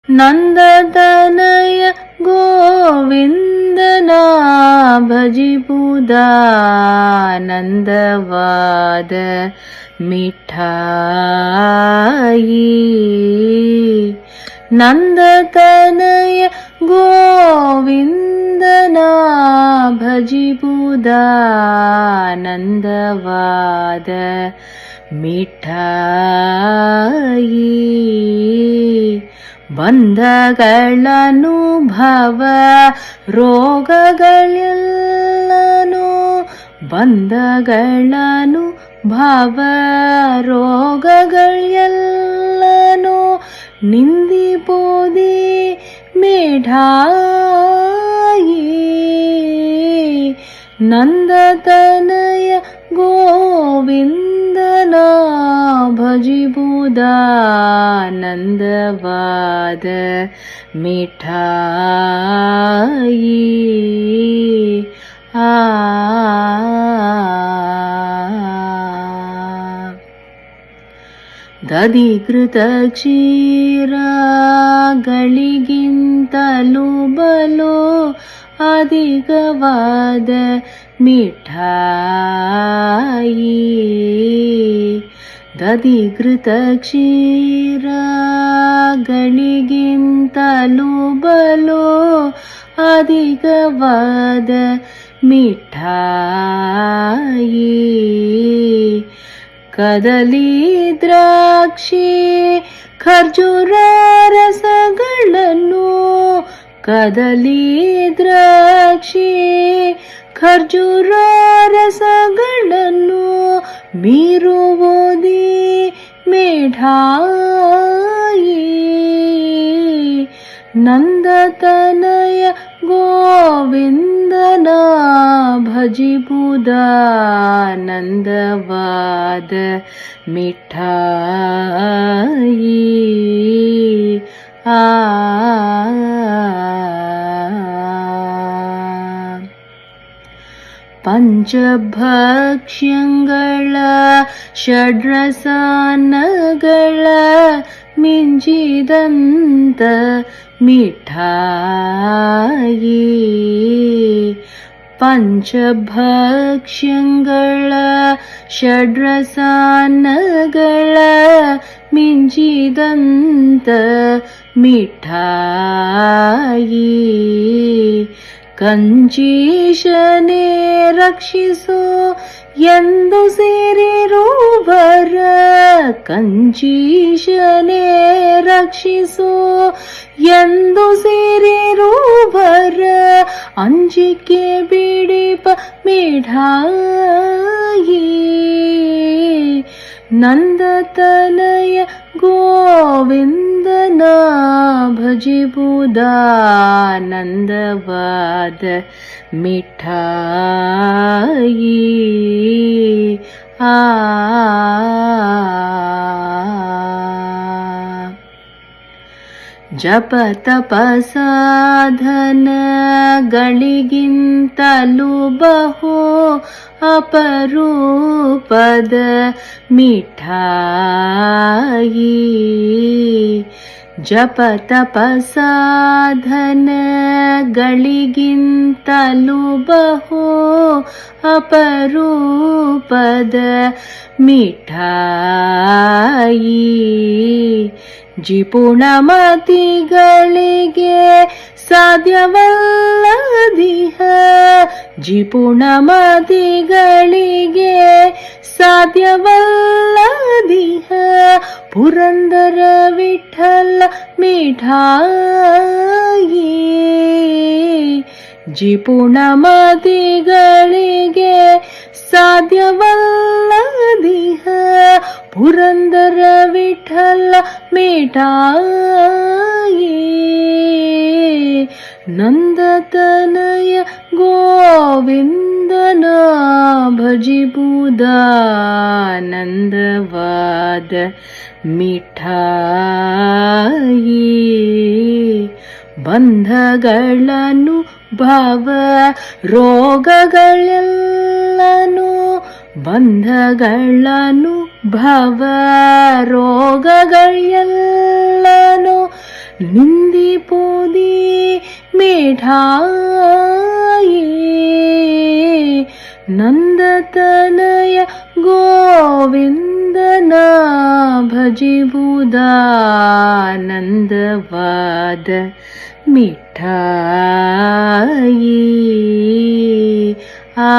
ನಂದತನಯ ಗೋವಿಂದನ ಭಜಿಪುದ ನಂದವಾದ ಮಿಠಾಯಿ. ನಂದತನಯ ಗೋವಿಂದನ ಭಜಿಪುದ ನಂದವಾದ ಮಿಠಾಯಿ. ಬಂಧಗಳನುಭವ ರೋಗಗಳೆಲ್ಲನು ಬಂಧಗಳನುಭವ ರೋಗಗಳೆಲ್ಲನು ನಿಂದಿಪೋದಿ ಮೇಢಾಯಿ. ನಂದತನಯ ಗೋವಿಂದನ ಭಜಿಪುದ ನಂದವಾದ ಮಿಠಾಯಿ. ದಧಿಕೃತ ಕ್ಷೀರಗಳಿಗಿಂತಲೂ ಬಲು ಅಧಿಕವಾದ ಮಿಠಾಯಿ. ದಧಿಕೃತ ಕ್ಷೀರಗಳಿಗಿಂತಲೂ ಬಲು ಅಧಿಕವಾದ ಮಿಠಾಯಿ. ಕದಲಿ ದ್ರಾಕ್ಷಿ ಖರ್ಜೂರ ರಸಗಳನ್ನು ಕದಲಿ ದ್ರಾಕ್ಷಿ ಖರ್ಜೂರ ರಸಗಳನ್ನು ಮೀರುವುದಿ ಮೇಢಾಯಿ. ನಂದತನಯ ಗೋವಿಂದನ ಭಜಿಪುದ ನಂದವಾದ ಮಿಠಾಯಿ. ಪಂಚಭಕ್ಷ್ಯಗಳ ಷಡ್ರಸಾನ್ನಗಳ ಮಿಂಚಿದಂತ ಮಿಠಾಯಿ. ಪಂಚಭಕ್ಷ್ಯಗಳ ಷಡ್ರಸಾನ್ನಗಳ ಮಿಂಚಿದಂತ ಮಿಠಾಯಿ. ಕಂಚೀಶನೇ ರಕ್ಷಿಸು ಎಂದು ಸೇರಿರುವರ ಕಂಚೀಶನೇ ರಕ್ಷಿಸು ಎಂದು ಸೇರಿರುವರ ಅಂಜಿಕೆ ಬಿಡಿಪ ಮೇಢಾಯಿ. ನಂದತನಯ ಗೋವಿಂದನ ಭಜಿಪುದ ನಂದವಾದ ಮಿಠಾಯಿ. ಜಪ ತಪ ಸಾಧನಗಳಿಗಿಂತಲೂ ಬಹು ಅಪರೂಪದ ಮಿಠಾಯಿ. ಜಪ ತಪ ಸಾಧನಗಳಿಗಿಂತಲೂ ಬಹು ಅಪರೂಪದ ಮಿಠಾಯಿ. ಜಿಪುಣಮತಿಗಳಿಗೆ ಸಾಧ್ಯವಲ್ಲದಿಹ ಜಿಪುಣಮತಿಗಳಿಗೆ ಸಾಧ್ಯವಲ್ಲದಿಹ ಪುರಂದರ ವಿಠಲ ಮಿಠಾಯಿ. ಜಿಪುಣಮತಿಗಳಿಗೆ ಸಾಧ್ಯವಲ್ಲದಿಹ ಪುರಂದರ ವಿಠಲ ಮಿಠಾಯಿ. ನಂದತನಯ ಗೋವಿಂದನ ಭಜಿಪುದ ನಂದವಾದ ಮಿಠಾಯಿ. ಬಂಧಗಳನ್ನು ಭವ ರೋಗಗಳೆಲ್ಲನು ಬಂಧಗಳನ್ನು ಭವ ರೋಗಗಳೆಲ್ಲನು ನಿಂದಿಪುದಿ ಮಿಠಾಯಿ ನಂದತನಯ ಗೋವಿಂದನ ಭಜಿಬುದಾನಂದವಾದ ಮಿಠಾಯಿ ಆ